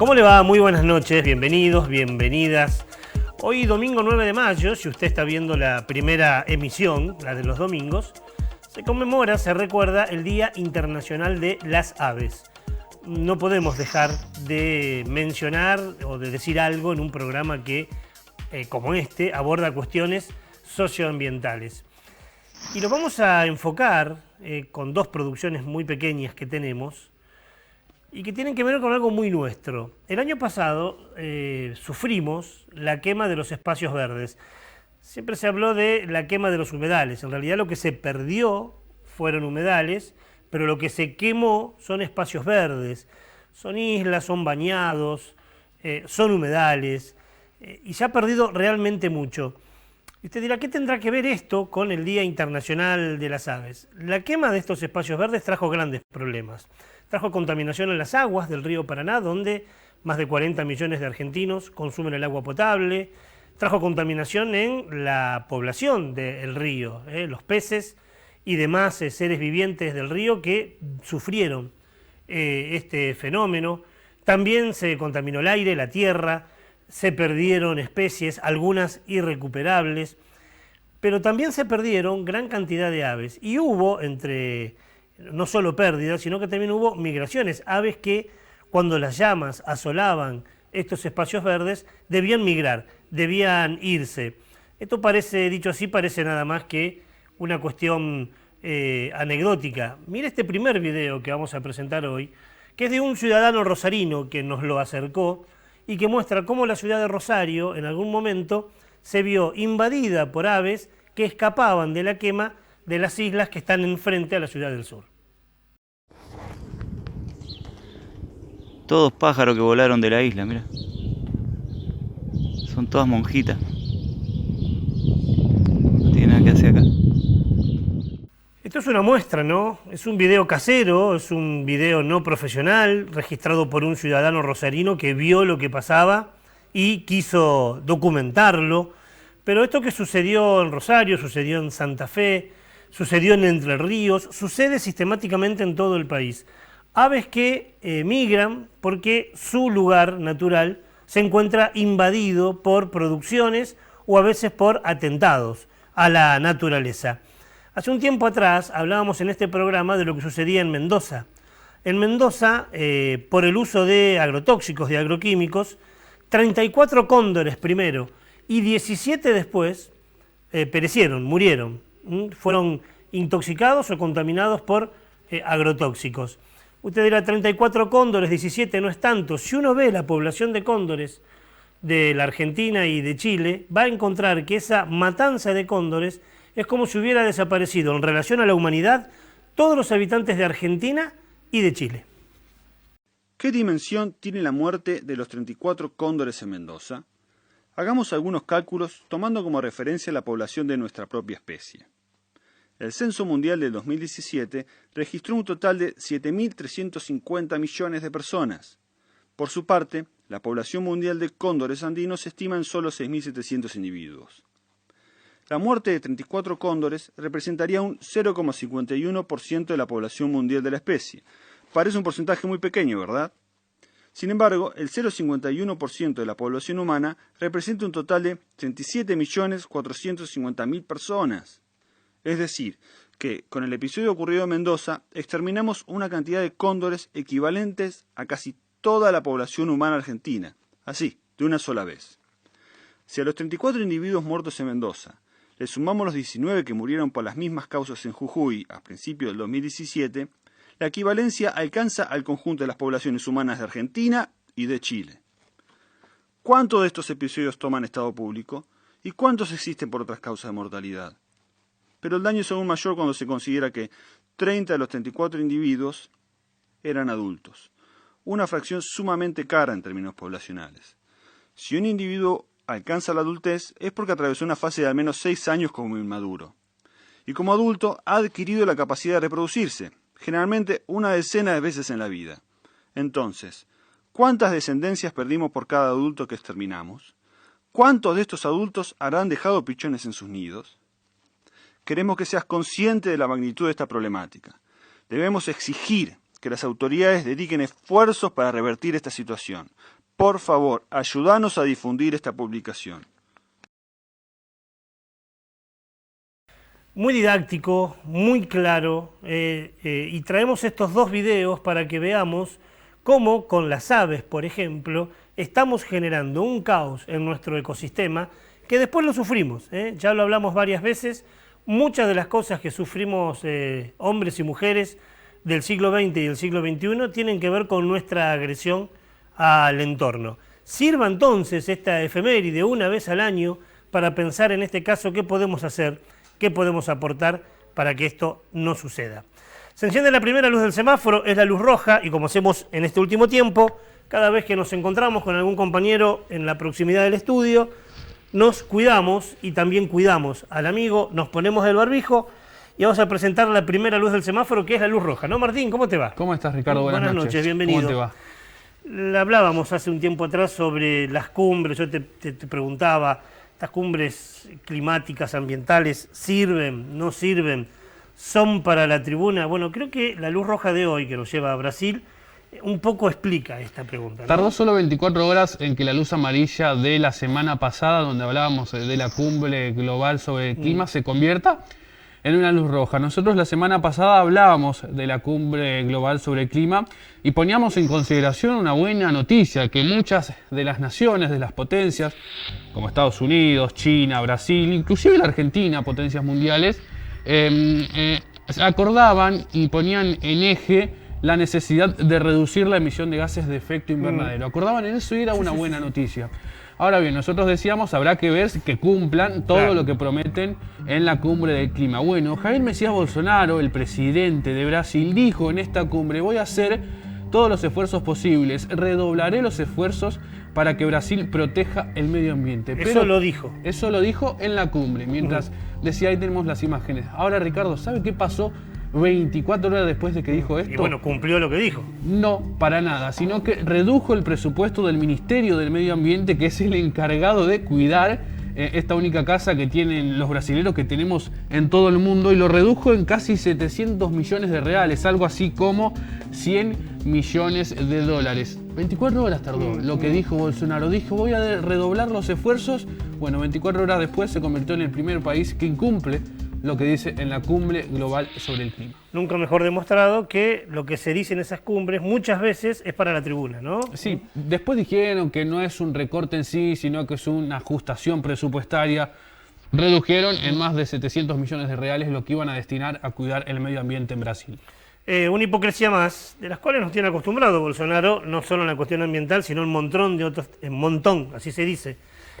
¿Cómo le va? Muy buenas noches, bienvenidos, bienvenidas. Hoy domingo 9 de mayo, si usted está viendo la primera emisión, la de los domingos, se conmemora, se recuerda el Día Internacional de las Aves. No podemos dejar de mencionar o de decir algo en un programa que, como este, aborda cuestiones socioambientales. Y lo vamos a enfocar con dos producciones muy pequeñas que tenemos y que tienen que ver con algo muy nuestro. El año pasado sufrimos la quema de los espacios verdes. Siempre se habló de la quema de los humedales. En realidad lo que se perdió fueron humedales, pero lo que se quemó son espacios verdes. Son islas, son bañados, son humedales, y se ha perdido realmente mucho. Y usted dirá, ¿qué tendrá que ver esto con el Día Internacional de las Aves? La quema de estos espacios verdes trajo grandes problemas. Trajo contaminación en las aguas del río Paraná, donde más de 40 millones de argentinos consumen el agua potable. Trajo contaminación en la población del río, los peces y demás seres vivientes del río que sufrieron este fenómeno. También se contaminó el aire, la tierra, se perdieron especies, algunas irrecuperables, pero también se perdieron gran cantidad de aves. Y hubo no solo pérdidas, sino que también hubo migraciones, aves que cuando las llamas asolaban estos espacios verdes debían migrar, debían irse. Esto parece, dicho así, parece nada más que una cuestión anecdótica. Mire este primer video que vamos a presentar hoy, que es de un ciudadano rosarino que nos lo acercó y que muestra cómo la ciudad de Rosario en algún momento se vio invadida por aves que escapaban de la quema de las islas que están enfrente a la ciudad del sur. Todos pájaros que volaron de la isla, mira. Son todas monjitas. No tiene nada que hacer acá. Esto es una muestra, ¿no? Es un video casero, es un video no profesional, registrado por un ciudadano rosarino que vio lo que pasaba y quiso documentarlo. Pero esto que sucedió en Rosario, sucedió en Santa Fe, sucedió en Entre Ríos, sucede sistemáticamente en todo el país. Aves que migran porque su lugar natural se encuentra invadido por producciones o a veces por atentados a la naturaleza. Hace un tiempo atrás hablábamos en este programa de lo que sucedía en Mendoza. En Mendoza, por el uso de agrotóxicos, de agroquímicos, 34 cóndores primero y 17 después perecieron, murieron. Fueron intoxicados o contaminados por agrotóxicos. Usted dirá, 34 cóndores, 17 no es tanto. Si uno ve la población de cóndores de la Argentina y de Chile, va a encontrar que esa matanza de cóndores es como si hubiera desaparecido en relación a la humanidad todos los habitantes de Argentina y de Chile. ¿Qué dimensión tiene la muerte de los 34 cóndores en Mendoza? Hagamos algunos cálculos tomando como referencia la población de nuestra propia especie. El Censo Mundial del 2017 registró un total de 7.350 millones de personas. Por su parte, la población mundial de cóndores andinos se estima en solo 6.700 individuos. La muerte de 34 cóndores representaría un 0,51% de la población mundial de la especie. Parece un porcentaje muy pequeño, ¿verdad? Sin embargo, el 0,51% de la población humana representa un total de 37.450.000 personas. Es decir, que con el episodio ocurrido en Mendoza, exterminamos una cantidad de cóndores equivalentes a casi toda la población humana argentina, así, de una sola vez. Si a los 34 individuos muertos en Mendoza le sumamos los 19 que murieron por las mismas causas en Jujuy a principios del 2017, la equivalencia alcanza al conjunto de las poblaciones humanas de Argentina y de Chile. ¿Cuántos de estos episodios toman estado público y cuántos existen por otras causas de mortalidad? Pero el daño es aún mayor cuando se considera que 30 de los 34 individuos eran adultos, una fracción sumamente cara en términos poblacionales. Si un individuo alcanza la adultez es porque atravesó una fase de al menos 6 años como inmaduro. Y como adulto ha adquirido la capacidad de reproducirse, generalmente una decena de veces en la vida. Entonces, ¿cuántas descendencias perdimos por cada adulto que exterminamos? ¿Cuántos de estos adultos habrán dejado pichones en sus nidos? Queremos que seas consciente de la magnitud de esta problemática. Debemos exigir que las autoridades dediquen esfuerzos para revertir esta situación. Por favor, ayúdanos a difundir esta publicación. Muy didáctico, muy claro, y traemos estos dos videos para que veamos cómo con las aves, por ejemplo, estamos generando un caos en nuestro ecosistema que después lo sufrimos. Ya lo hablamos varias veces, muchas de las cosas que sufrimos hombres y mujeres del siglo XX y del siglo XXI tienen que ver con nuestra agresión al entorno. Sirva entonces esta efeméride una vez al año para pensar en este caso qué podemos hacer, qué podemos aportar para que esto no suceda. Se enciende la primera luz del semáforo, es la luz roja, y como hacemos en este último tiempo, cada vez que nos encontramos con algún compañero en la proximidad del estudio, nos cuidamos y también cuidamos al amigo, nos ponemos el barbijo y vamos a presentar la primera luz del semáforo, que es la luz roja. ¿No, Martín? ¿Cómo te va? ¿Cómo estás, Ricardo? Buenas noches, bienvenido. ¿Cómo te va? Hablábamos hace un tiempo atrás sobre las cumbres, yo te preguntaba, ¿estas cumbres climáticas, ambientales, sirven, no sirven, son para la tribuna? Bueno, creo que la luz roja de hoy, que nos lleva a Brasil, un poco explica esta pregunta, ¿no? Tardó solo 24 horas en que la luz amarilla de la semana pasada, donde hablábamos de la cumbre global sobre el clima, se convierta en una luz roja. Nosotros la semana pasada hablábamos de la cumbre global sobre el clima y poníamos en consideración una buena noticia, que muchas de las naciones, de las potencias, como Estados Unidos, China, Brasil, inclusive la Argentina, potencias mundiales, acordaban y ponían en eje la necesidad de reducir la emisión de gases de efecto invernadero. Acordaban en eso y era una buena noticia. Ahora bien, nosotros decíamos, habrá que ver que cumplan todo lo que prometen en la cumbre del clima. Bueno, Jair Mesías Bolsonaro, el presidente de Brasil, dijo en esta cumbre: voy a hacer todos los esfuerzos posibles, redoblaré los esfuerzos para que Brasil proteja el medio ambiente. Eso lo dijo. Eso lo dijo en la cumbre, mientras decía, ahí tenemos las imágenes. Ahora, Ricardo, ¿sabe qué pasó 24 horas después de que dijo esto? Y bueno, cumplió lo que dijo. No, para nada, sino que redujo el presupuesto del Ministerio del Medio Ambiente, que es el encargado de cuidar esta única casa que tienen los brasileños, que tenemos en todo el mundo, y lo redujo en casi 700 millones de reales, algo así como 100 millones de dólares. 24 horas tardó lo que dijo Bolsonaro. Dijo, voy a redoblar los esfuerzos. Bueno, 24 horas después se convirtió en el primer país que incumple lo que dice en la cumbre global sobre el clima. Nunca mejor demostrado que lo que se dice en esas cumbres muchas veces es para la tribuna, ¿no? Sí, después dijeron que no es un recorte en sí, sino que es una ajustación presupuestaria. Redujeron en más de 700 millones de reales lo que iban a destinar a cuidar el medio ambiente en Brasil. Una hipocresía más, de las cuales nos tiene acostumbrado Bolsonaro, no solo en la cuestión ambiental, sino en un montón, así se dice,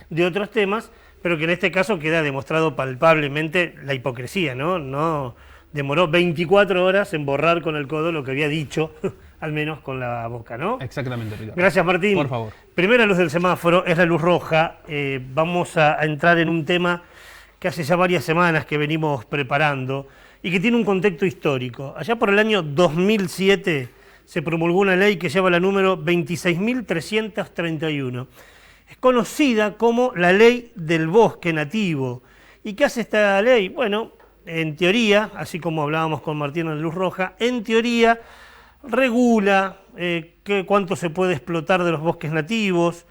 de otros temas, pero que en este caso queda demostrado palpablemente la hipocresía, ¿no? No demoró 24 horas en borrar con el codo lo que había dicho, al menos con la boca, ¿no? Exactamente, Ricardo. Gracias, Martín. Por favor. Primera luz del semáforo es la luz roja. Vamos a entrar en un tema que hace ya varias semanas que venimos preparando y que tiene un contexto histórico. Allá por el año 2007 se promulgó una ley que lleva la número 26.331. Es conocida como la ley del bosque nativo. ¿Y qué hace esta ley? Bueno, en teoría, así como hablábamos con Martín en la luz roja, en teoría regula cuánto se puede explotar de los bosques nativos,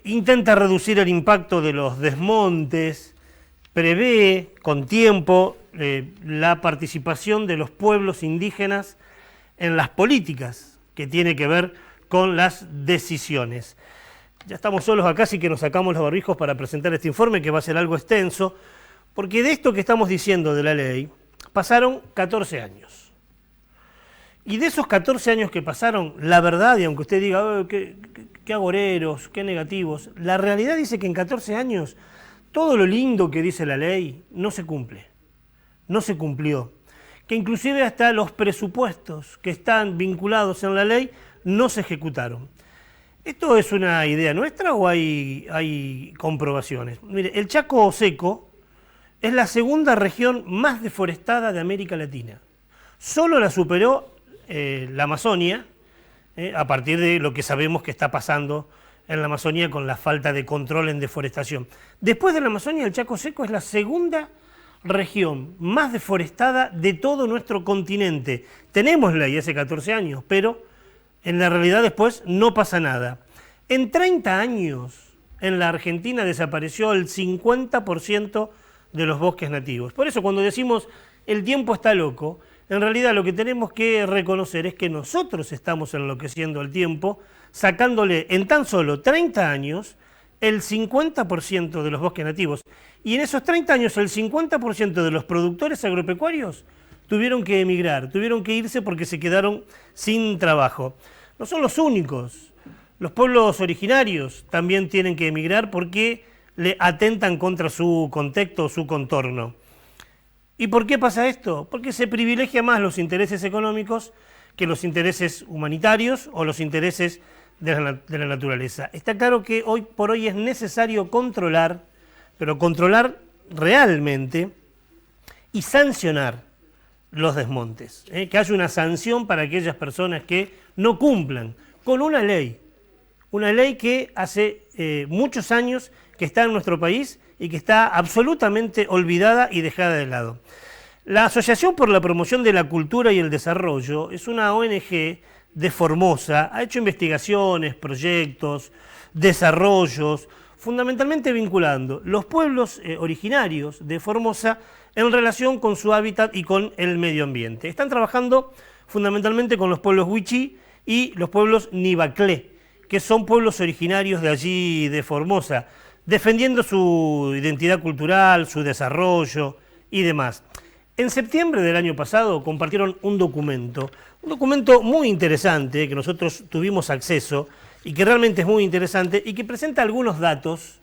intenta reducir el impacto de los desmontes, prevé con tiempo la participación de los pueblos indígenas en las políticas que tiene que ver con las decisiones. Ya estamos solos acá, así que nos sacamos los barbijos para presentar este informe, que va a ser algo extenso, porque de esto que estamos diciendo de la ley, pasaron 14 años. Y de esos 14 años que pasaron, la verdad, y aunque usted diga, qué agoreros, qué negativos, la realidad dice que en 14 años todo lo lindo que dice la ley no se cumple, no se cumplió. Que inclusive hasta los presupuestos que están vinculados en la ley no se ejecutaron. ¿Esto es una idea nuestra o hay comprobaciones? Mire, el Chaco Seco es la segunda región más deforestada de América Latina. Solo la superó la Amazonia, a partir de lo que sabemos que está pasando en la Amazonía con la falta de control en deforestación. Después de la Amazonia, el Chaco Seco es la segunda región más deforestada de todo nuestro continente. Tenemos ley hace 14 años, pero en la realidad después no pasa nada. En 30 años, en la Argentina desapareció el 50% de los bosques nativos. Por eso cuando decimos el tiempo está loco, en realidad lo que tenemos que reconocer es que nosotros estamos enloqueciendo al tiempo, sacándole en tan solo 30 años el 50% de los bosques nativos. Y en esos 30 años el 50% de los productores agropecuarios tuvieron que emigrar, tuvieron que irse porque se quedaron sin trabajo. No son los únicos. Los pueblos originarios también tienen que emigrar porque le atentan contra su contexto, su contorno. ¿Y por qué pasa esto? Porque se privilegia más los intereses económicos que los intereses humanitarios o los intereses de la naturaleza. Está claro que hoy por hoy es necesario controlar, pero controlar realmente y sancionar los desmontes. Que haya una sanción para aquellas personas que no cumplan con una ley que hace muchos años que está en nuestro país y que está absolutamente olvidada y dejada de lado. La Asociación por la Promoción de la Cultura y el Desarrollo es una ONG de Formosa, ha hecho investigaciones, proyectos, desarrollos, fundamentalmente vinculando los pueblos originarios de Formosa en relación con su hábitat y con el medio ambiente. Están trabajando fundamentalmente con los pueblos Wichí y los pueblos Nibaclé, que son pueblos originarios de allí, de Formosa, defendiendo su identidad cultural, su desarrollo y demás. En septiembre del año pasado compartieron un documento muy interesante que nosotros tuvimos acceso y que realmente es muy interesante y que presenta algunos datos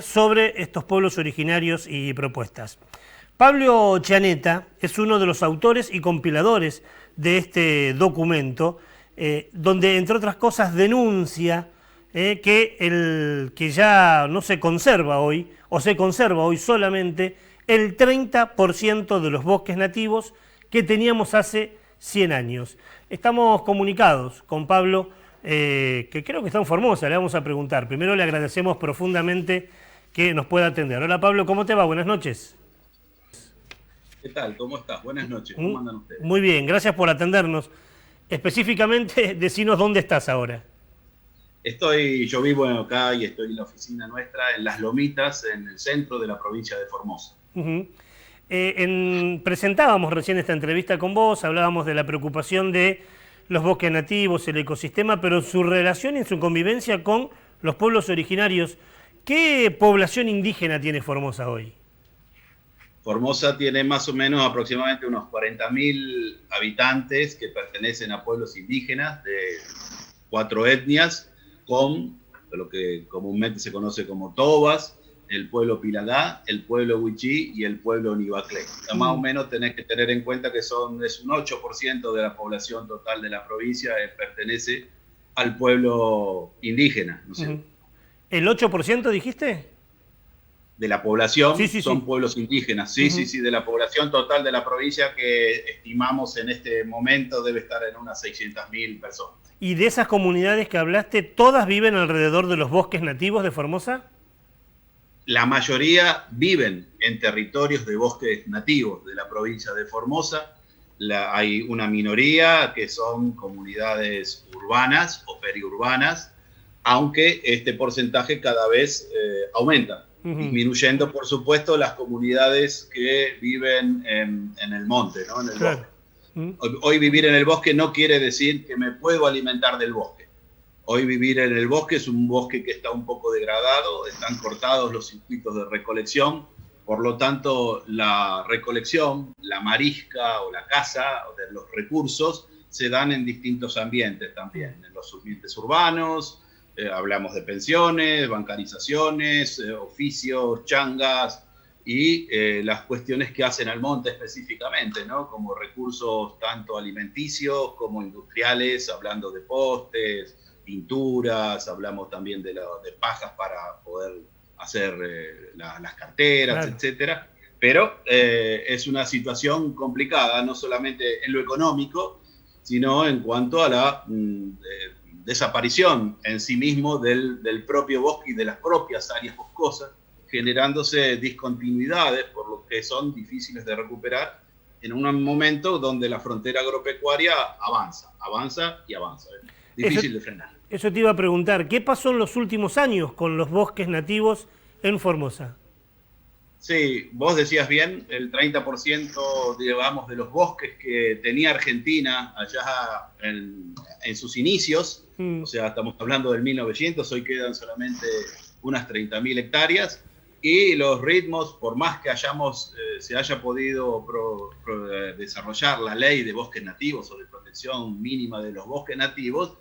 sobre estos pueblos originarios y propuestas. Pablo Chaneta es uno de los autores y compiladores de este documento, donde entre otras cosas denuncia que ya no se conserva hoy, o se conserva hoy solamente el 30% de los bosques nativos que teníamos hace 100 años. Estamos comunicados con Pablo, que creo que está en Formosa, le vamos a preguntar. Primero le agradecemos profundamente que nos pueda atender. Hola Pablo, ¿cómo te va? Buenas noches. ¿Qué tal? ¿Cómo estás? Buenas noches. ¿Cómo andan ustedes? Muy bien, gracias por atendernos. Específicamente, decinos dónde estás ahora. Yo vivo acá y estoy en la oficina nuestra en Las Lomitas, en el centro de la provincia de Formosa. Presentábamos recién esta entrevista con vos, hablábamos de la preocupación de los bosques nativos, el ecosistema, pero su relación y su convivencia con los pueblos originarios. ¿Qué población indígena tiene Formosa hoy? Formosa tiene más o menos aproximadamente unos 40.000 habitantes que pertenecen a pueblos indígenas de 4 etnias, con lo que comúnmente se conoce como tobas, el pueblo Pilagá, el pueblo Wichí y el pueblo Nibaclé. Más o menos tenés que tener en cuenta que es un 8% de la población total de la provincia pertenece al pueblo indígena. ¿No sé? ¿El 8% dijiste? De la población sí. son pueblos indígenas. Sí, de la población total de la provincia que estimamos en este momento debe estar en unas 600.000 personas. ¿Y de esas comunidades que hablaste, todas viven alrededor de los bosques nativos de Formosa? La mayoría viven en territorios de bosques nativos de la provincia de Formosa. Hay una minoría que son comunidades urbanas o periurbanas, aunque este porcentaje cada vez aumenta, disminuyendo, por supuesto, las comunidades que viven en el monte, ¿no? En el bosque. Hoy vivir en el bosque no quiere decir que me puedo alimentar del bosque. Hoy vivir en el bosque es un bosque que está un poco degradado, están cortados los circuitos de recolección, por lo tanto la recolección, la marisca o la caza de los recursos se dan en distintos ambientes también, en los ambientes urbanos, hablamos de pensiones, bancarizaciones, oficios, changas, y las cuestiones que hacen al monte específicamente, ¿no? Como recursos tanto alimenticios como industriales, hablando de postes, pinturas, hablamos también de pajas para poder hacer las carteras, claro, etcétera. Pero es una situación complicada, no solamente en lo económico, sino en cuanto a la desaparición en sí mismo del propio bosque y de las propias áreas boscosas, generándose discontinuidades, por lo que son difíciles de recuperar en un momento donde la frontera agropecuaria avanza y avanza. Difícil de frenar. Eso te iba a preguntar, ¿qué pasó en los últimos años con los bosques nativos en Formosa? Sí, vos decías bien, el 30% digamos, de los bosques que tenía Argentina allá en sus inicios, o sea, estamos hablando del 1900, hoy quedan solamente unas 30.000 hectáreas, y los ritmos, por más que se haya podido desarrollar la ley de bosques nativos o de protección mínima de los bosques nativos,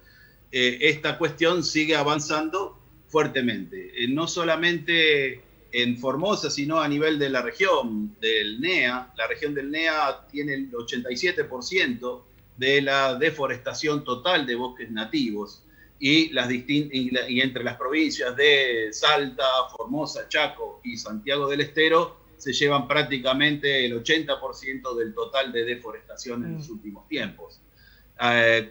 esta cuestión sigue avanzando fuertemente. No solamente en Formosa, sino a nivel de la región del NEA. La región del NEA tiene el 87% de la deforestación total de bosques nativos, y entre las provincias de Salta, Formosa, Chaco y Santiago del Estero se llevan prácticamente el 80% del total de deforestación en los últimos tiempos.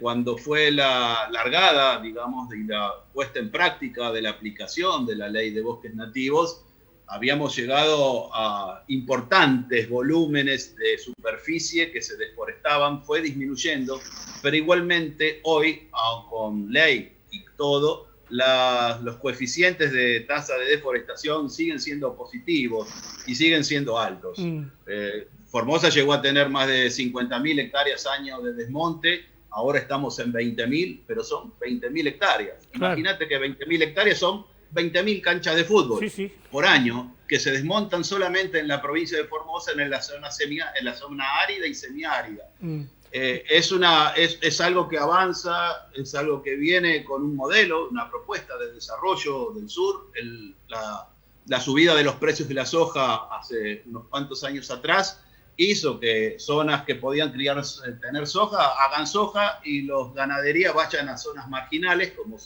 Cuando fue la largada, digamos, de la puesta en práctica de la aplicación de la ley de bosques nativos, habíamos llegado a importantes volúmenes de superficie que se deforestaban, fue disminuyendo, pero igualmente hoy, con ley y todo, los coeficientes de tasa de deforestación siguen siendo positivos y siguen siendo altos. Formosa llegó a tener más de 50.000 hectáreas año de desmonte, ahora estamos en 20.000, pero son 20.000 hectáreas. Claro. Imagínate que 20.000 hectáreas son 20.000 canchas de fútbol por año, que se desmontan solamente en la provincia de Formosa, en la zona árida y semiárida. Es algo que avanza, es algo que viene con un modelo, una propuesta de desarrollo del sur. La subida de los precios de la soja hace unos cuantos años atrás hizo que zonas que podían tener soja, hagan soja, y los ganaderías vayan a zonas marginales, como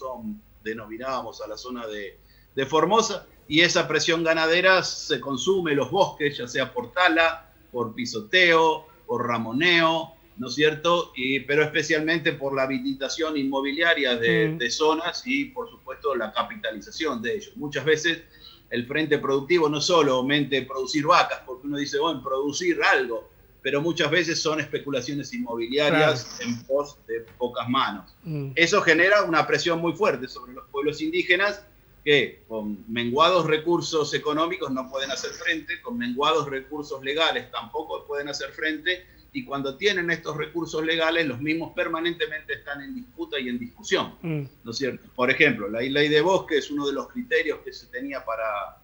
denominábamos a la zona de Formosa, y esa presión ganadera se consume los bosques, ya sea por tala, por pisoteo, por ramoneo, ¿no es cierto? Pero especialmente por la habilitación inmobiliaria de zonas y, por supuesto, la capitalización de ellos. Muchas veces el frente productivo no solamente producir vacas, porque uno dice, bueno, producir algo, pero muchas veces son especulaciones inmobiliarias en pos de pocas manos. Eso genera una presión muy fuerte sobre los pueblos indígenas, que con menguados recursos económicos no pueden hacer frente, con menguados recursos legales tampoco pueden hacer frente, y cuando tienen estos recursos legales, los mismos permanentemente están en disputa y en discusión, ¿no es cierto? Por ejemplo, la ley de bosque es uno de los criterios que se tenía para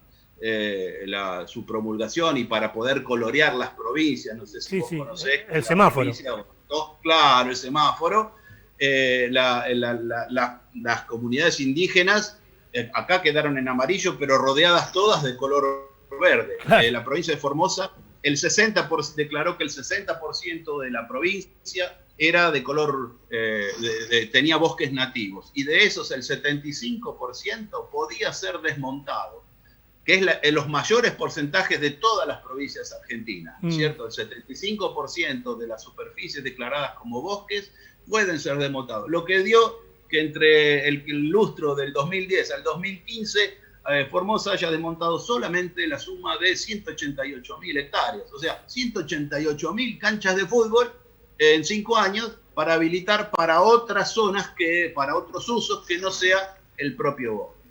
su promulgación y para poder colorear las provincias. No sé si vos conocés. El semáforo. Claro, el semáforo. Las comunidades indígenas acá quedaron en amarillo, pero rodeadas todas de color verde. La provincia de Formosa, declaró que el 60% de la provincia era de color, tenía bosques nativos, y de esos el 75% podía ser desmontado, que es los mayores porcentajes de todas las provincias argentinas, ¿cierto? El 75% de las superficies declaradas como bosques pueden ser desmontados, lo que dio que entre el lustro del 2010 al 2015 Formosa haya desmontado solamente la suma de 188.000 hectáreas, o sea, 188.000 canchas de fútbol en 5 años para habilitar para otras zonas, para otros usos que no sea el propio bosque.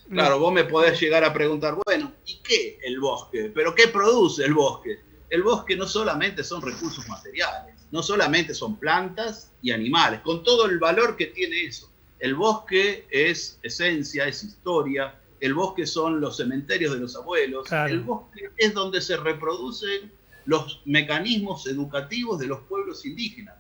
Claro, vos me podés llegar a preguntar, bueno, ¿y qué el bosque? ¿Pero qué produce el bosque? El bosque no solamente son recursos materiales, no solamente son plantas y animales, con todo el valor que tiene eso. El bosque es esencia, es historia. El bosque son los cementerios de los abuelos. Claro. El bosque es donde se reproducen los mecanismos educativos de los pueblos indígenas.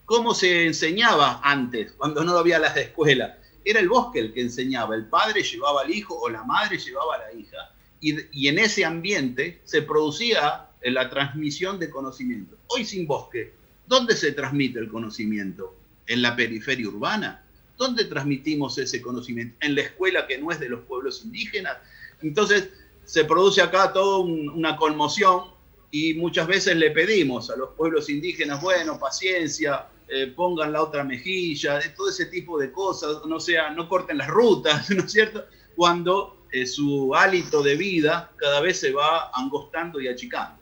¿Cómo se enseñaba antes, cuando no había las escuelas? Era el bosque el que enseñaba. El padre llevaba al hijo o la madre llevaba a la hija. Y en ese ambiente se producía la transmisión de conocimiento. Hoy sin bosque, ¿dónde se transmite el conocimiento? ¿En la periferia urbana? ¿Dónde transmitimos ese conocimiento? ¿En la escuela que no es de los pueblos indígenas? Entonces se produce acá toda una conmoción, y muchas veces le pedimos a los pueblos indígenas, bueno, paciencia, pongan la otra mejilla, todo ese tipo de cosas, no corten las rutas, ¿no es cierto? Cuando su hálito de vida cada vez se va angostando y achicando.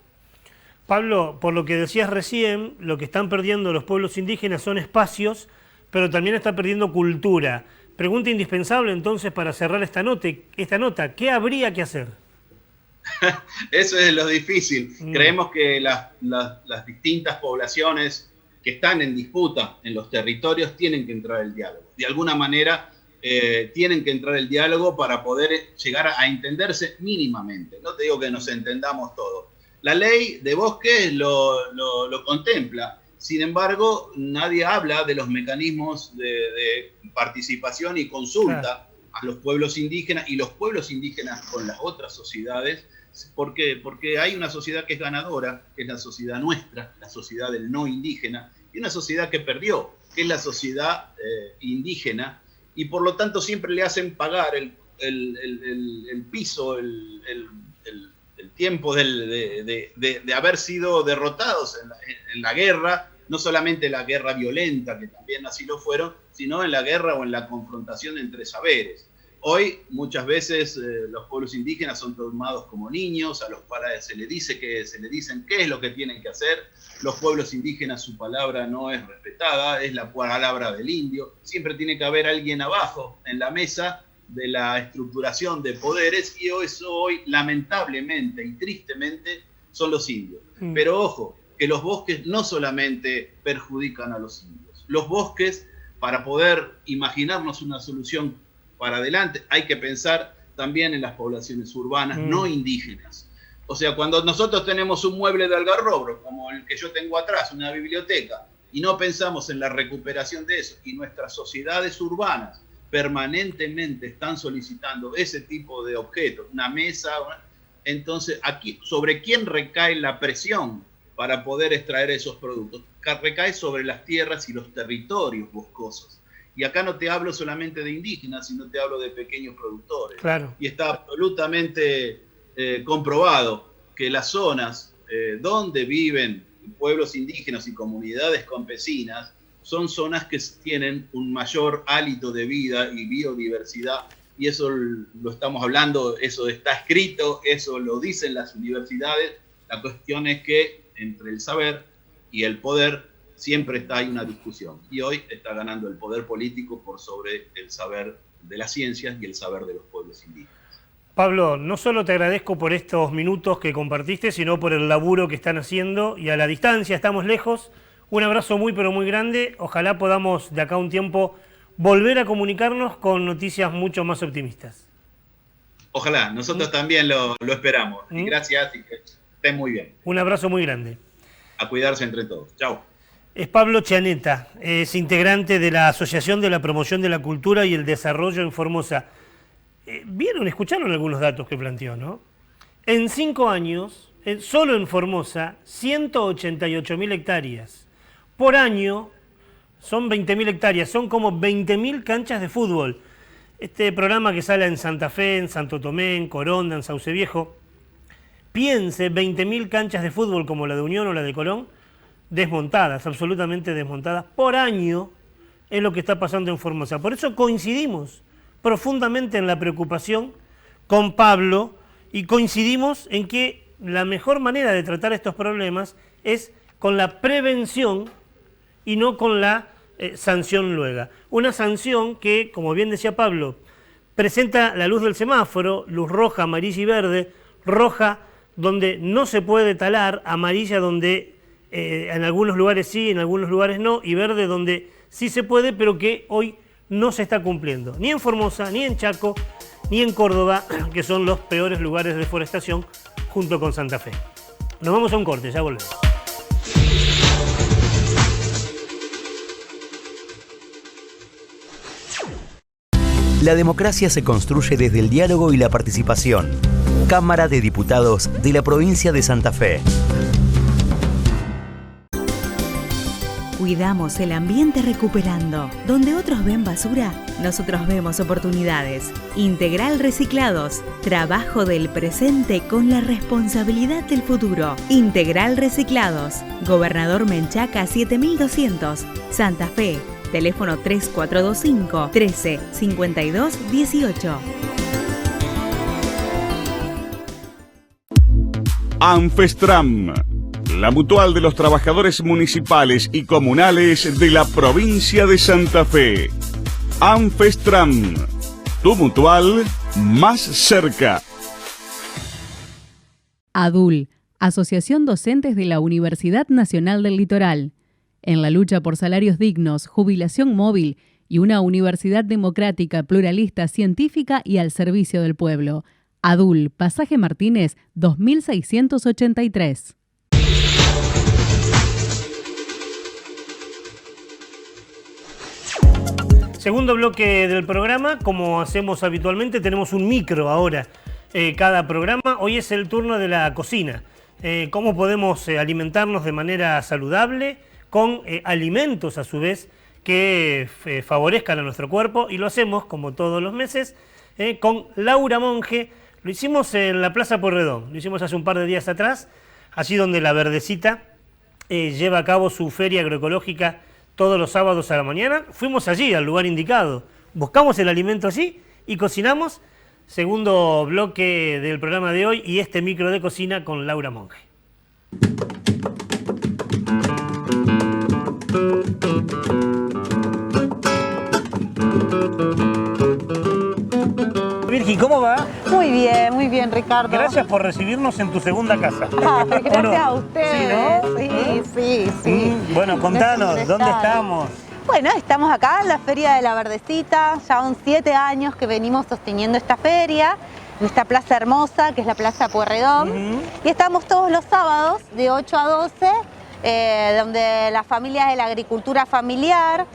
Pablo, por lo que decías recién, lo que están perdiendo los pueblos indígenas son espacios, pero también están perdiendo cultura. Pregunta indispensable entonces para cerrar esta nota, ¿qué habría que hacer? Eso es lo difícil. Creemos que las distintas poblaciones que están en disputa en los territorios tienen que entrar el diálogo. De alguna manera tienen que entrar el diálogo para poder llegar a entenderse mínimamente. No te digo que nos entendamos todos. La ley de bosques lo contempla. Sin embargo, nadie habla de los mecanismos de participación y consulta a los pueblos indígenas y los pueblos indígenas con las otras sociedades. ¿Por qué? Porque hay una sociedad que es ganadora, que es la sociedad nuestra, la sociedad del no indígena, y una sociedad que perdió, que es la sociedad indígena, y por lo tanto siempre le hacen pagar el piso, el tiempo de haber sido derrotados en la guerra, no solamente la guerra violenta, que también así lo fueron, sino en la guerra o en la confrontación entre saberes. Hoy muchas veces los pueblos indígenas son tomados como niños, a los cuales se les dicen qué es lo que tienen que hacer. Los pueblos indígenas, su palabra no es respetada, es la palabra del indio. Siempre tiene que haber alguien abajo en la mesa de la estructuración de poderes, y eso hoy lamentablemente y tristemente son los indios. Pero ojo, que los bosques no solamente perjudican a los indios. Los bosques, para poder imaginarnos una solución para adelante, hay que pensar también en las poblaciones urbanas no indígenas. O sea, cuando nosotros tenemos un mueble de algarrobo, como el que yo tengo atrás, una biblioteca, y no pensamos en la recuperación de eso, y nuestras sociedades urbanas permanentemente están solicitando ese tipo de objetos, una mesa, entonces aquí, ¿sobre quién recae la presión para poder extraer esos productos? Recae sobre las tierras y los territorios boscosos. Y acá no te hablo solamente de indígenas, sino te hablo de pequeños productores. Claro. Y está absolutamente comprobado que las zonas donde viven pueblos indígenas y comunidades campesinas son zonas que tienen un mayor hálito de vida y biodiversidad. Y eso lo estamos hablando, eso está escrito, eso lo dicen las universidades. La cuestión es que entre el saber y el poder siempre hay una discusión, y hoy está ganando el poder político por sobre el saber de las ciencias y el saber de los pueblos indígenas. Pablo, no solo te agradezco por estos minutos que compartiste, sino por el laburo que están haciendo, y a la distancia, estamos lejos. Un abrazo muy pero muy grande, ojalá podamos de acá a un tiempo volver a comunicarnos con noticias mucho más optimistas. Ojalá, nosotros también lo esperamos, y gracias, y que estén muy bien. Un abrazo muy grande. A cuidarse entre todos. Chao. Es Pablo Chaneta, es integrante de la Asociación de la Promoción de la Cultura y el Desarrollo en Formosa. Escucharon algunos datos que planteó, ¿no? En 5 años, solo en Formosa, 188.000 hectáreas. Por año, son 20.000 hectáreas, son como 20.000 canchas de fútbol. Este programa que sale en Santa Fe, en Santo Tomé, en Coronda, en Sauce Viejo, piense 20.000 canchas de fútbol como la de Unión o la de Colón, desmontadas, absolutamente desmontadas, por año, es lo que está pasando en Formosa. Por eso coincidimos profundamente en la preocupación con Pablo, y coincidimos en que la mejor manera de tratar estos problemas es con la prevención y no con la sanción luego. Una sanción que, como bien decía Pablo, presenta la luz del semáforo, luz roja, amarilla y verde, roja donde no se puede talar, amarilla donde en algunos lugares sí, en algunos lugares no, y verde donde sí se puede, pero que hoy no se está cumpliendo, ni en Formosa, ni en Chaco, ni en Córdoba, que son los peores lugares de deforestación, junto con Santa Fe. Nos vamos a un corte, ya volvemos. La democracia se construye desde el diálogo y la participación. Cámara de Diputados de la provincia de Santa Fe. Cuidamos el ambiente recuperando. Donde otros ven basura, nosotros vemos oportunidades. Integral Reciclados. Trabajo del presente con la responsabilidad del futuro. Integral Reciclados. Gobernador Menchaca 7200. Santa Fe. Teléfono 3425 13 52 18. Anfestram, la mutual de los trabajadores municipales y comunales de la provincia de Santa Fe. Anfestram, tu mutual más cerca. ADUL, Asociación Docentes de la Universidad Nacional del Litoral. En la lucha por salarios dignos, jubilación móvil y una universidad democrática, pluralista, científica y al servicio del pueblo. ADUL, Pasaje Martínez, 2683. Segundo bloque del programa, como hacemos habitualmente, tenemos un micro ahora. Cada programa, hoy es el turno de la cocina. Cómo podemos alimentarnos de manera saludable, con alimentos a su vez que favorezcan a nuestro cuerpo, y lo hacemos como todos los meses con Laura Monge. Lo hicimos en la Plaza Pueyrredón, lo hicimos hace un par de días atrás, allí donde La Verdecita lleva a cabo su feria agroecológica todos los sábados a la mañana. Fuimos allí, al lugar indicado, buscamos el alimento allí y cocinamos. Segundo bloque del programa de hoy y este micro de cocina con Laura Monge. Virgi, ¿cómo va? Muy bien, Ricardo. Gracias por recibirnos en tu segunda casa. Gracias a ustedes. ¿Sí, no? Sí. Bueno, contanos, ¿dónde estamos? Bueno, estamos acá en la Feria de La Verdecita. Ya son 7 años que venimos sosteniendo esta feria, en esta plaza hermosa, que es la Plaza Pueyrredón. Y estamos todos los sábados, de 8 a 12, donde las familias de la agricultura familiar,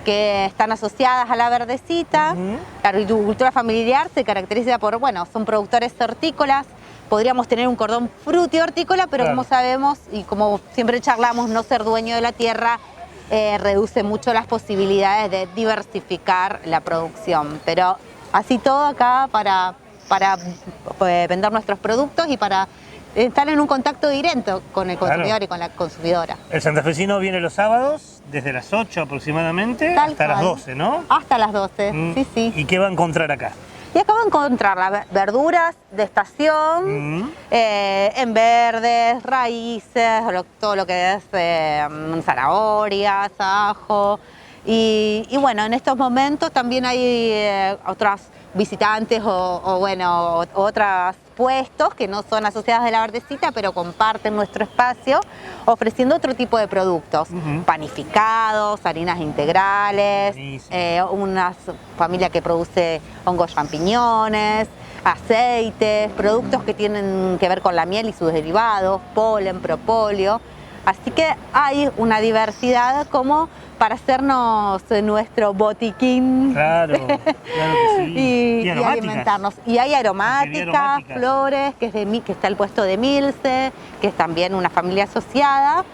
que están asociadas a La Verdecita. La agricultura familiar se caracteriza por, son productores hortícolas. Podríamos tener un cordón frutihortícola, pero como sabemos y como siempre charlamos, no ser dueño de la tierra reduce mucho las posibilidades de diversificar la producción. Pero así todo acá para vender nuestros productos y para estar en un contacto directo con el consumidor y con la consumidora. El santafesino viene los sábados desde las 8 aproximadamente hasta las 12, ¿no? Hasta las 12, sí. ¿Y qué va a encontrar acá? Y acá va a encontrar las verduras de estación, en verdes, raíces, todo lo que es zanahorias, ajo. Y bueno, en estos momentos también hay otros visitantes o otros puestos que no son asociados de La Verdecita, pero comparten nuestro espacio ofreciendo otro tipo de productos, panificados, harinas integrales, una familia que produce hongos champiñones, aceites, productos que tienen que ver con la miel y sus derivados, polen, propóleo. Así que hay una diversidad como para hacernos nuestro botiquín. Claro que sí. y alimentarnos. Y hay aromáticas, flores, que está el puesto de Milce, que es también una familia asociada,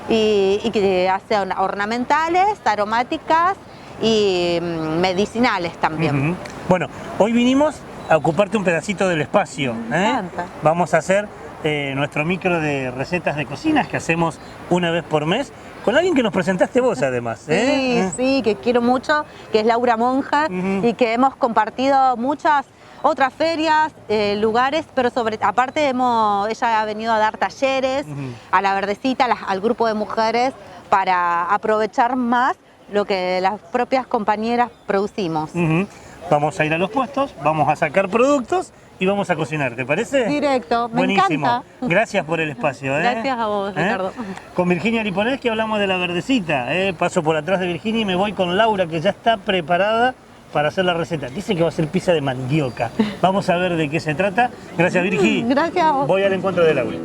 y que hace ornamentales, aromáticas y medicinales también. Bueno, hoy vinimos a ocuparte un pedacito del espacio. Me encanta. Vamos a hacer nuestro micro de recetas de cocinas que hacemos una vez por mes, con alguien que nos presentaste vos además. Sí, que quiero mucho, que es Laura Monge, y que hemos compartido muchas otras ferias, lugares, pero aparte ella ha venido a dar talleres a La Verdecita, al grupo de mujeres, para aprovechar más lo que las propias compañeras producimos. Vamos a ir a los puestos, vamos a sacar productos y vamos a cocinar, ¿te parece? Directo, me Buenísimo. encanta. Gracias por el espacio. Gracias a vos, Ricardo. Con Virginia Liponeschi hablamos de La Verdecita. Paso por atrás de Virginia y me voy con Laura, que ya está preparada para hacer la receta. Dice que va a ser pizza de mandioca. Vamos a ver de qué se trata. Gracias, Virgi. Gracias a vos. Voy al encuentro de Laura.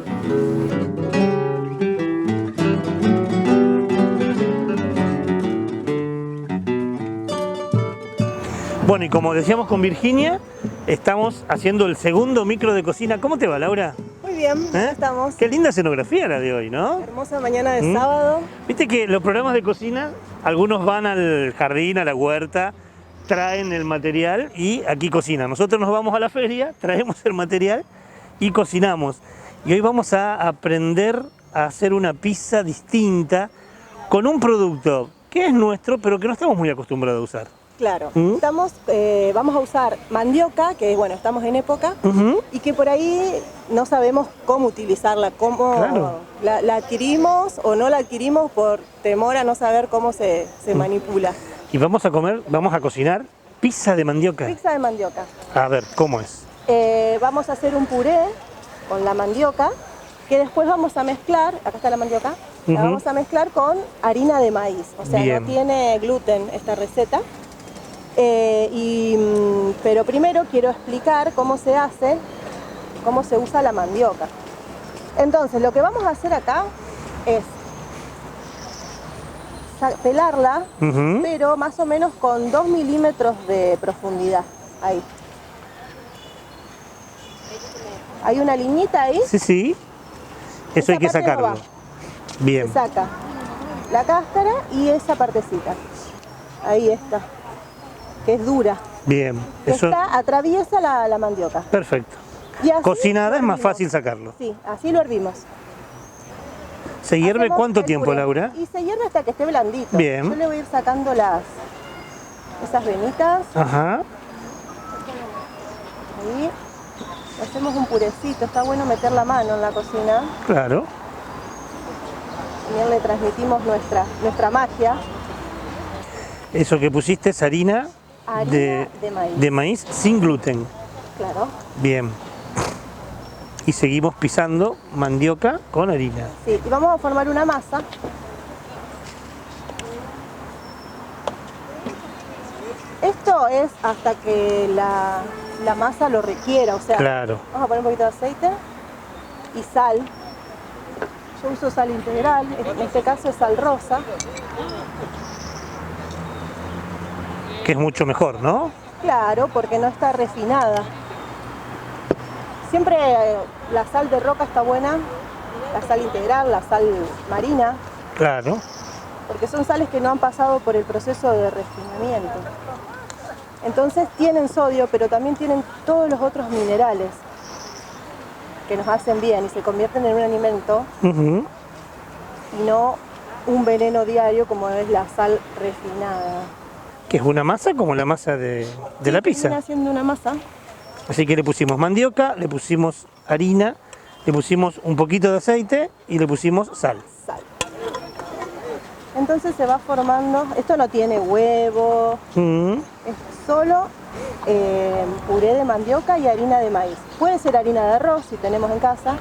Bueno, y como decíamos con Virginia, estamos haciendo el segundo micro de cocina. ¿Cómo te va, Laura? Muy bien, estamos. Qué linda escenografía la de hoy, ¿no? Hermosa mañana de sábado. Viste que los programas de cocina, algunos van al jardín, a la huerta, traen el material y aquí cocinan. Nosotros nos vamos a la feria, traemos el material y cocinamos. Y hoy vamos a aprender a hacer una pizza distinta con un producto que es nuestro, pero que no estamos muy acostumbrados a usar. Claro. Vamos a usar mandioca, que bueno, estamos en época, y que por ahí no sabemos cómo utilizarla, cómo la adquirimos o no la adquirimos por temor a no saber cómo se manipula. Y vamos a cocinar pizza de mandioca. Pizza de mandioca. A ver, ¿cómo es? Vamos a hacer un puré con la mandioca, que después vamos a mezclar, acá está la mandioca, la vamos a mezclar con harina de maíz, o sea, no tiene gluten esta receta. Pero primero quiero explicar cómo se hace, cómo se usa la mandioca. Entonces, lo que vamos a hacer acá es pelarla, pero más o menos con 2 milímetros de profundidad. Ahí. ¿Hay una liñita ahí? Sí, sí. Eso hay que sacarlo. No va. Bien. Se saca la cáscara y esa partecita. Ahí está. Que es dura. Bien. Eso atraviesa la mandioca. Perfecto. Cocinada es más fácil sacarlo. Sí, así lo hervimos. ¿Se hierve cuánto tiempo, Laura? Y se hierve hasta que esté blandito. Bien. Yo le voy a ir sacando esas venitas. Ajá. Ahí. Hacemos un purecito. Está bueno meter la mano en la cocina. Claro. También le transmitimos nuestra magia. Eso que pusiste es harina de maíz sin gluten. Claro. Bien. Y seguimos pisando mandioca con harina. Sí, y vamos a formar una masa. Esto es hasta que la masa lo requiera, o sea, claro. Vamos a poner un poquito de aceite y sal. Yo uso sal integral, en este caso es sal rosa. Que es mucho mejor, ¿no? Claro, porque no está refinada. Siempre la sal de roca está buena, la sal integral, la sal marina. Claro. Porque son sales que no han pasado por el proceso de refinamiento. Entonces tienen sodio, pero también tienen todos los otros minerales que nos hacen bien y se convierten en un alimento y no un veneno diario como es la sal refinada. Que es una masa como la masa de la pizza. Viene haciendo una masa. Así que le pusimos mandioca, le pusimos harina, le pusimos un poquito de aceite y le pusimos sal. Entonces se va formando, esto no tiene huevo, es solo puré de mandioca y harina de maíz. Puede ser harina de arroz si tenemos en casa,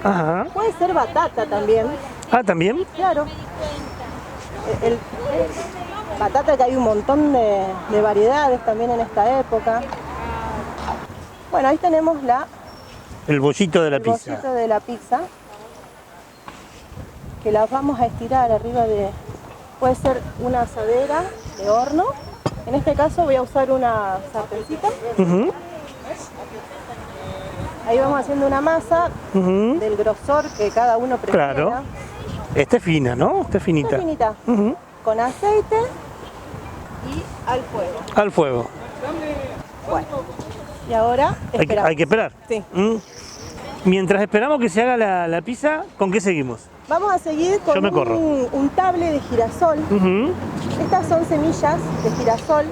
puede ser batata también. Ah, ¿también? Claro. Batata, que hay un montón de variedades también en esta época. Bueno, ahí tenemos el bollito de la pizza. El bollito de la pizza, que la vamos a estirar arriba de, puede ser una asadera de horno. En este caso voy a usar una sartencita. Ahí vamos haciendo una masa del grosor que cada uno prefiera. Claro. Esta es fina, ¿no? Esta es finita. Esta es finita. Con aceite y al fuego. Al fuego. Bueno. Y ahora esperamos. Hay que esperar. Sí. Mientras esperamos que se haga la pizza, ¿con qué seguimos? Vamos a seguir con un table de girasol. Estas son semillas de girasol.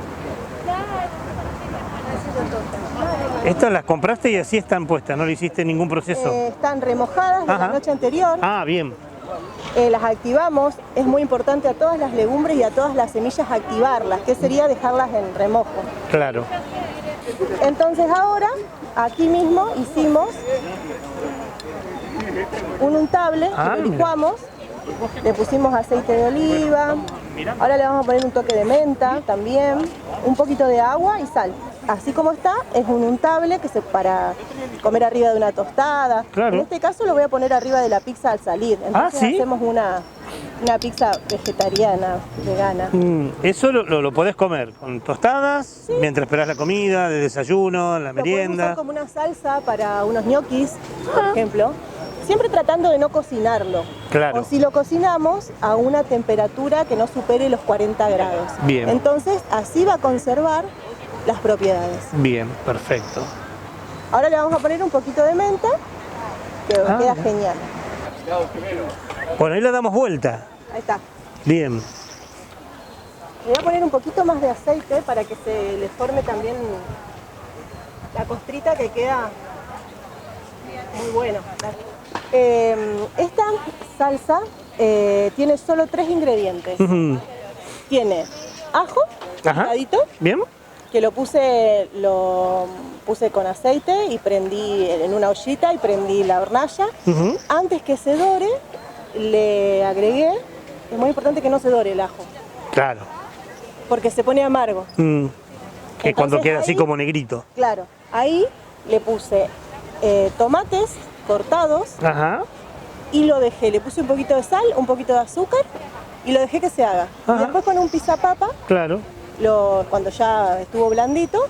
Estas las compraste y así están puestas, no le hiciste ningún proceso. Están remojadas de la noche anterior. Ah, bien. Las activamos. Es muy importante a todas las legumbres y a todas las semillas activarlas, que sería dejarlas en remojo. Claro. Entonces ahora, aquí mismo hicimos un untable, que lo licuamos, le pusimos aceite de oliva, ahora le vamos a poner un toque de menta también, un poquito de agua y sal. Así como está, es un untable que para comer arriba de una tostada. Claro. En este caso lo voy a poner arriba de la pizza al salir. Entonces hacemos una pizza vegetariana, vegana. Eso lo podés comer con tostadas, mientras esperás la comida, de desayuno, en la merienda. Lo podemos usar como una salsa para unos ñoquis, por ejemplo. Siempre tratando de no cocinarlo. Claro. O si lo cocinamos a una temperatura que no supere los 40 grados. Bien. Entonces así va a conservar las propiedades. Bien, perfecto. Ahora le vamos a poner un poquito de menta, que queda genial. Bueno, ahí le damos vuelta. Ahí está. Bien. Le voy a poner un poquito más de aceite para que se le forme también la costrita, que queda muy bueno. Esta salsa tiene solo 3 ingredientes. Tiene ajo picadito, bien, que lo puse con aceite y prendí en una ollita y prendí la hornalla. Antes que se dore, le agregué, es muy importante que no se dore el ajo. Claro. Porque se pone amargo. Que Entonces, cuando queda así ahí, como negrito. Claro, ahí le puse tomates cortados y lo dejé, le puse un poquito de sal, un poquito de azúcar y lo dejé que se haga. Y después con un pisapapa, claro, cuando ya estuvo blandito,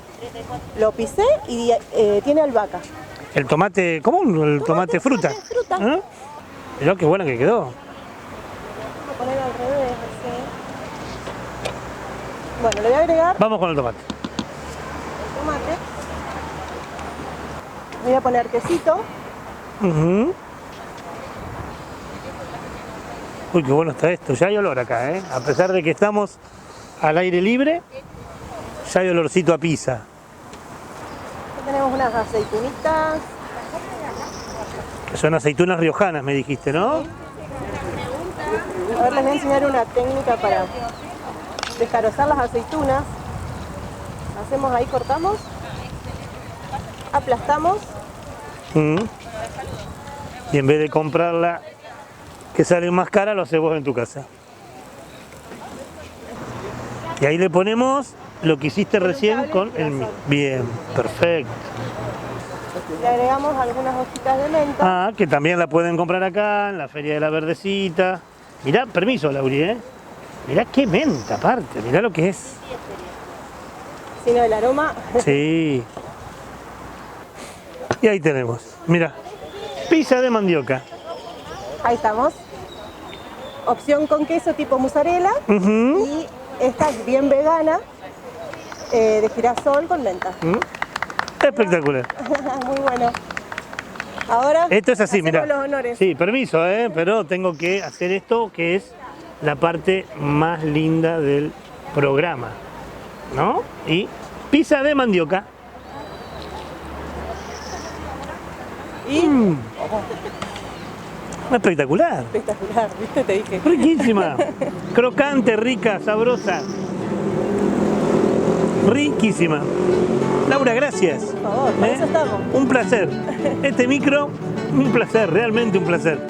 lo pisé y tiene albahaca. El tomate común, el tomate fruta. Fruta. Mirá qué buena que quedó. Vamos a poner al revés, así. Bueno, le voy a agregar Vamos con el tomate. el tomate. Voy a poner quesito. Uy, qué bueno está esto. Ya hay olor acá, ¿eh? A pesar de que estamos al aire libre, ya hay olorcito a pizza. Aquí tenemos unas aceitunitas. Que son aceitunas riojanas, me dijiste, ¿no? A ver, les voy a enseñar una técnica para descarozar las aceitunas. Hacemos ahí, cortamos, aplastamos. Y en vez de comprarla que sale más cara, lo haces vos en tu casa. Y ahí le ponemos lo que hiciste recién con el... Bien, perfecto. Le agregamos algunas hojitas de menta. Que también la pueden comprar acá, en la Feria de la Verdecita. Mirá, permiso, Lauri, ¿eh? Mirá qué menta, aparte, mirá lo que es. Sino el aroma. Sí. Y ahí tenemos, mirá, pizza de mandioca. Ahí estamos. Opción con queso tipo mozzarella. Y esta es bien vegana, de girasol con menta. Espectacular. Muy bueno. Ahora esto es así, mirá. los honores. Sí, permiso, pero tengo que hacer esto, que es la parte más linda del programa, ¿no? Y pizza de mandioca. Y espectacular. Espectacular, ¿viste? Te dije. Riquísima. Crocante, rica, sabrosa. Riquísima. Laura, gracias. Por favor, para eso estamos. Un placer. Este micro, un placer, realmente un placer.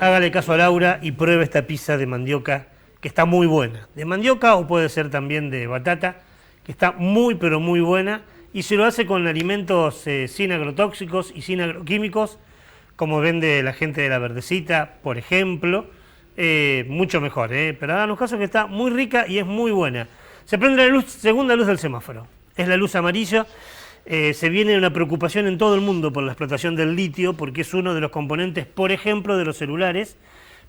Hágale caso a Laura y pruebe esta pizza de mandioca, que está muy buena. De mandioca o puede ser también de batata, que está muy pero muy buena. Y se lo hace con alimentos sin agrotóxicos y sin agroquímicos, como vende la gente de La Verdecita, por ejemplo. Mucho mejor, pero háganos caso que está muy rica y es muy buena. Se prende la luz, segunda luz del semáforo. Es la luz amarilla. Se viene una preocupación en todo el mundo por la explotación del litio, porque es uno de los componentes, por ejemplo, de los celulares,